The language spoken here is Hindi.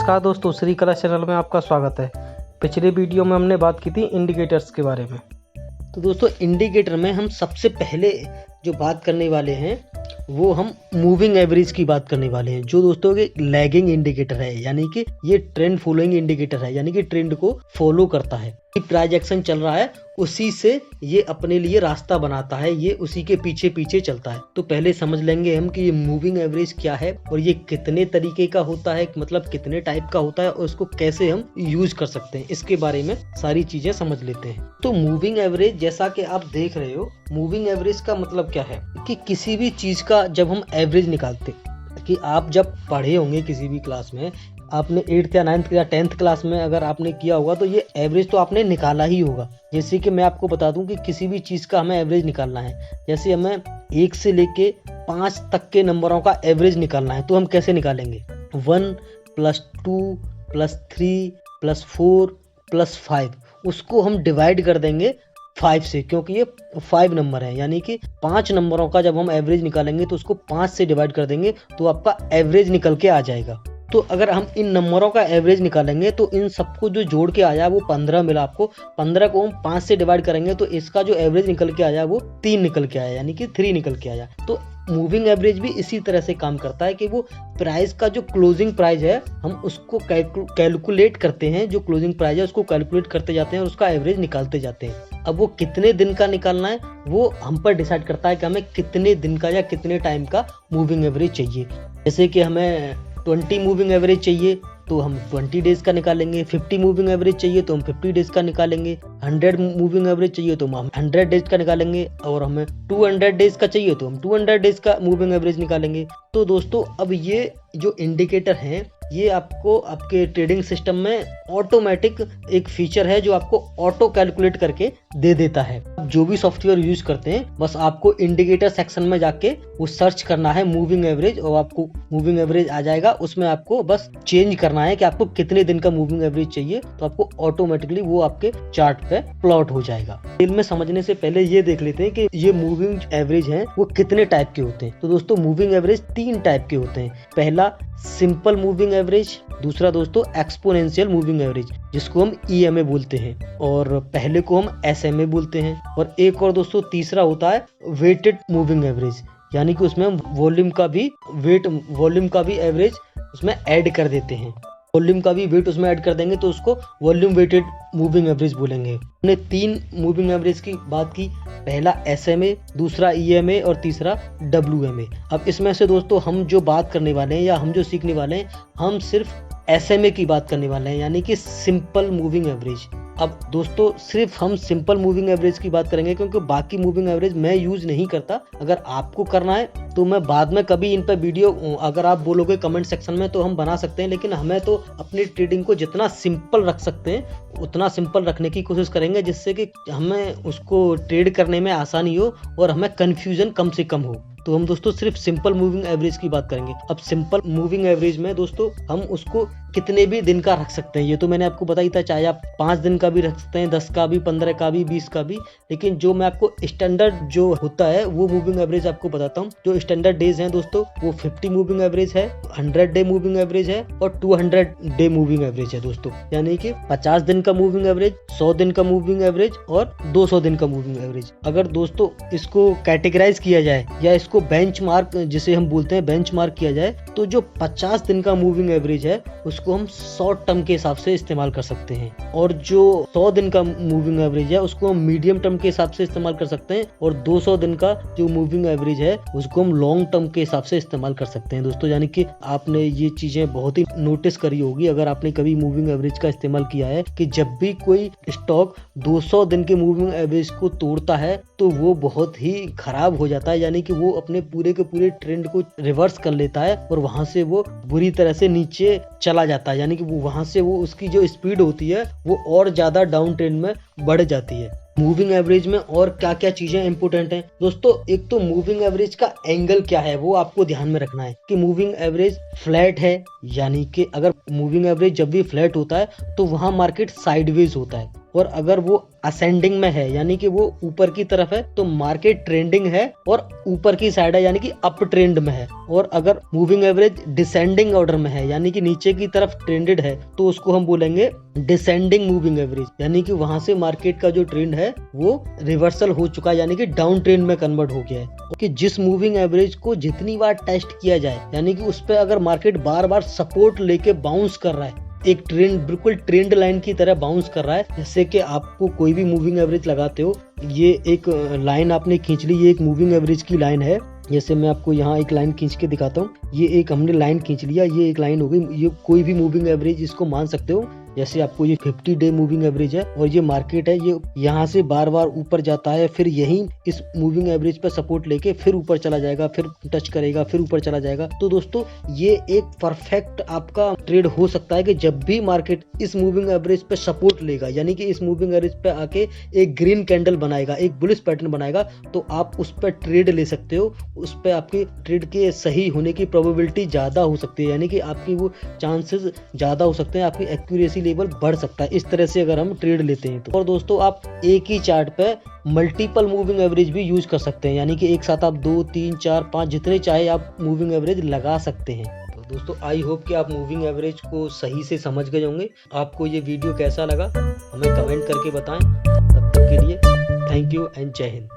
नमस्कार दोस्तों, श्री कला चैनल में आपका स्वागत है। पिछले वीडियो में हमने बात की थी इंडिकेटर्स के बारे में। तो दोस्तों इंडिकेटर में हम सबसे पहले जो बात करने वाले हैं वो हम मूविंग एवरेज की बात करने वाले हैं, जो दोस्तों के लैगिंग इंडिकेटर है, यानी कि ये ट्रेंड फॉलोइंग इंडिकेटर है, यानी कि ट्रेंड को फॉलो करता है। प्राइस एक्शन चल रहा है उसी से ये अपने लिए रास्ता बनाता है, ये उसी के पीछे पीछे चलता है। तो पहले समझ लेंगे हम कि ये मूविंग एवरेज क्या है और ये कितने तरीके का होता है, मतलब कितने टाइप का होता है और उसको कैसे हम यूज कर सकते हैं, इसके बारे में सारी चीजें समझ लेते हैं। तो मूविंग एवरेज जैसा कि आप देख रहे हो, मूविंग एवरेज का मतलब क्या है कि किसी भी चीज का जब हम एवरेज निकालते, कि आप जब पढ़े होंगे किसी भी क्लास में, आपने 8th या 9th या 10th क्लास में अगर आपने किया होगा तो ये एवरेज तो आपने निकाला ही होगा। जैसे कि मैं आपको बता दूं कि किसी भी चीज़ का हमें एवरेज निकालना है, जैसे हमें 1 से लेके 5 तक के नंबरों का एवरेज निकालना है, तो हम कैसे निकालेंगे? 1 + 2 + 3 + 4 + 5, उसको हम डिवाइड कर देंगे 5 से, क्योंकि ये 5 नंबर है, यानी कि 5 नंबरों का जब हम एवरेज निकालेंगे तो उसको 5 से डिवाइड कर देंगे तो आपका एवरेज निकल के आ जाएगा। तो अगर हम इन नंबरों का एवरेज निकालेंगे तो इन सबको जो जोड़ के आया वो 15 मिला आपको। 15 को हम 5 से डिवाइड करेंगे तो इसका जो एवरेज निकल के आया वो 3 निकल के आया, यानी कि 3 निकल के आया। तो मूविंग एवरेज भी इसी तरह से काम करता है कि वो प्राइस का जो क्लोजिंग प्राइस है हम उसको कैलकुलेट करते हैं, जो क्लोजिंग प्राइस है उसको कैलकुलेट करते जाते हैं और उसका एवरेज निकालते जाते हैं। अब वो कितने दिन का निकालना है वो हम पर डिसाइड करता है कि हमें कितने दिन का या कितने टाइम का मूविंग एवरेज चाहिए। जैसे कि हमें 20 मूविंग एवरेज चाहिए तो हम 20 डेज का निकालेंगे, 50 मूविंग एवरेज चाहिए तो हम 50 डेज का निकालेंगे, 100 मूविंग एवरेज चाहिए तो हम 100 डेज का निकालेंगे, और हमें 200 डेज का चाहिए तो हम 200 डेज का मूविंग एवरेज निकालेंगे। तो दोस्तों अब ये जो इंडिकेटर हैं ये आपको आपके ट्रेडिंग सिस्टम में ऑटोमेटिक एक फीचर है जो आपको ऑटो कैलकुलेट करके दे देता है। जो भी सॉफ्टवेयर यूज करते हैं बस आपको इंडिकेटर सेक्शन में जाके वो सर्च करना है मूविंग एवरेज और आपको मूविंग एवरेज आ जाएगा। उसमें आपको बस चेंज करना है कि आपको कितने दिन का मूविंग एवरेज चाहिए, तो आपको ऑटोमेटिकली वो आपके चार्ट पे प्लॉट हो जाएगा। डिटेल में समझने से पहले ये देख लेते हैं कि ये मूविंग एवरेज है वो कितने टाइप के होते हैं। तो दोस्तों मूविंग एवरेज 3 टाइप के होते हैं। पहला सिंपल मूविंग एवरेज, दूसरा दोस्तों एक्सपोनेंशियल मूविंग एवरेज जिसको हम EMA बोलते हैं, और पहले को हम SMA बोलते हैं, और एक और दोस्तों तीसरा होता है वेटेड मूविंग एवरेज, यानी कि उसमें हम वॉल्यूम का भी एवरेज उसमें ऐड कर देते हैं। वॉल्यूम का भी वेट उसमें ऐड कर देंगे तो उसको वॉल्यूम वेटेड मूविंग एवरेज बोलेंगे। हमने 3 मूविंग एवरेज की बात की, पहला SMA, दूसरा EMA और तीसरा WMA। अब इसमें से दोस्तों हम जो बात करने वाले हैं या हम जो सीखने वाले हैं, हम सिर्फ SMA की बात करने वाले हैं, यानी कि सिंपल मूविंग एवरेज। अब दोस्तों सिर्फ हम सिंपल मूविंग एवरेज की बात करेंगे क्योंकि बाकी मूविंग एवरेज मैं यूज नहीं करता। अगर आपको करना है तो मैं बाद में कभी इन पर वीडियो, अगर आप बोलोगे कमेंट सेक्शन में, तो हम बना सकते हैं, लेकिन हमें तो अपनी ट्रेडिंग को जितना सिंपल रख सकते हैं उतना सिंपल रखने की कोशिश करेंगे, जिससे कि हमें उसको ट्रेड करने में आसानी हो और हमें कंफ्यूजन कम से कम हो। तो हम दोस्तों सिर्फ सिंपल मूविंग एवरेज की बात करेंगे। अब सिंपल मूविंग एवरेज में दोस्तों हम उसको कितने भी दिन का रख सकते हैं, ये तो मैंने आपको बताई था, चाहे आप 5 दिन का भी रख सकते हैं, 10 का भी, 15 का भी, 20 का भी। लेकिन जो मैं आपको स्टैंडर्ड जो होता है वो मूविंग एवरेज आपको बताता हूँ। जो स्टैंडर्ड डेज हैं दोस्तों वो 50 मूविंग एवरेज है, 100 डे मूविंग एवरेज है और 200 डे मूविंग एवरेज है दोस्तों, यानी कि 50 दिन का मूविंग एवरेज, 100 दिन का मूविंग एवरेज और 200 दिन का मूविंग एवरेज। अगर दोस्तों इसको कैटेगराइज किया जाए या इसको बेंचमार्क जिसे हम बोलते हैं बेंचमार्क किया जाए, तो जो 50 दिन का मूविंग एवरेज है उसको हम शॉर्ट टर्म के हिसाब से इस्तेमाल कर सकते हैं, और जो 100 दिन का मूविंग एवरेज है उसको हम मीडियम टर्म के हिसाब से इस्तेमाल कर सकते हैं, और 200 दिन का जो मूविंग एवरेज है उसको हम लॉन्ग टर्म के हिसाब से इस्तेमाल कर सकते हैं दोस्तों। यानी कि आपने ये चीजें बहुत ही नोटिस करी होगी अगर आपने कभी मूविंग एवरेज का इस्तेमाल किया है, कि जब भी कोई स्टॉक 200 दिन के मूविंग एवरेज को तोड़ता है तो वो बहुत ही खराब हो जाता है, यानी कि वो अपने पूरे के पूरे ट्रेंड को रिवर्स कर लेता है और वहां से वो बुरी तरह से नीचे चला जाता है, यानी कि वो वहां से वो उसकी जो स्पीड होती है वो और ज्यादा डाउन ट्रेंड में बढ़ जाती है। मूविंग एवरेज में और क्या क्या चीजें इंपॉर्टेंट हैं दोस्तों। एक तो मूविंग एवरेज का एंगल क्या है वो आपको ध्यान में रखना है कि मूविंग एवरेज फ्लैट है, यानी कि अगर मूविंग एवरेज जब भी फ्लैट होता है तो वहां मार्केट साइडवेज होता है, और अगर वो असेंडिंग में है यानी कि वो ऊपर की तरफ है तो मार्केट ट्रेंडिंग है और ऊपर की साइड है यानी कि अप ट्रेंड में है। और अगर मूविंग एवरेज डिसेंडिंग ऑर्डर में है यानी कि नीचे की तरफ ट्रेंडेड है तो उसको हम बोलेंगे डिसेंडिंग मूविंग एवरेज, यानी कि वहां से मार्केट का जो ट्रेंड है वो रिवर्सल हो चुका है यानी कि डाउन ट्रेंड में कन्वर्ट हो गया है। कि जिस मूविंग एवरेज को जितनी बार टेस्ट किया जाए यानी कि उस पर अगर मार्केट बार बार सपोर्ट लेके बाउंस कर रहा है, एक ट्रेंड बिल्कुल ट्रेंड लाइन की तरह बाउंस कर रहा है, जैसे कि आपको कोई भी मूविंग एवरेज लगाते हो, ये एक लाइन आपने खींच ली, ये एक मूविंग एवरेज की लाइन है। जैसे मैं आपको यहाँ एक लाइन खींच के दिखाता हूँ, ये एक हमने लाइन खींच लिया, ये एक लाइन हो गई, ये कोई भी मूविंग एवरेज इसको मान सकते हो। जैसे आपको ये 50 डे मूविंग एवरेज है और ये मार्केट है, ये यहाँ से बार बार ऊपर जाता है, फिर यही इस मूविंग एवरेज पे सपोर्ट लेके फिर ऊपर चला जाएगा, फिर टच करेगा, फिर ऊपर चला जाएगा। तो दोस्तों ये एक परफेक्ट आपका ट्रेड हो सकता है कि जब भी मार्केट इस मूविंग एवरेज पे सपोर्ट लेगा यानी कि इस मूविंग एवरेज पे आके एक ग्रीन कैंडल बनाएगा, एक बुलिश पैटर्न बनाएगा, तो आप उस पर ट्रेड ले सकते हो। उस पर आपकी ट्रेड के सही होने की प्रोबेबिलिटी ज्यादा हो सकती है, यानी कि आपकी वो चांसेस ज्यादा हो सकते हैं, आपकी एक्यूरेसी लेवल बढ़ सकता है इस तरह से अगर हम ट्रेड लेते हैं तो। और दोस्तों आप एक ही चार्ट पे मल्टीपल मूविंग एवरेज भी यूज कर सकते हैं, यानी कि एक साथ आप 2, 3, 4, 5 जितने चाहे आप मूविंग एवरेज लगा सकते हैं। तो दोस्तों आई होप कि आप मूविंग एवरेज को सही से समझ गए होंगे। आपको ये वीडियो कैसा लगा हमें कमेंट करके बताएं। तब तक के लिए थैंक यू एंड जय हिंद।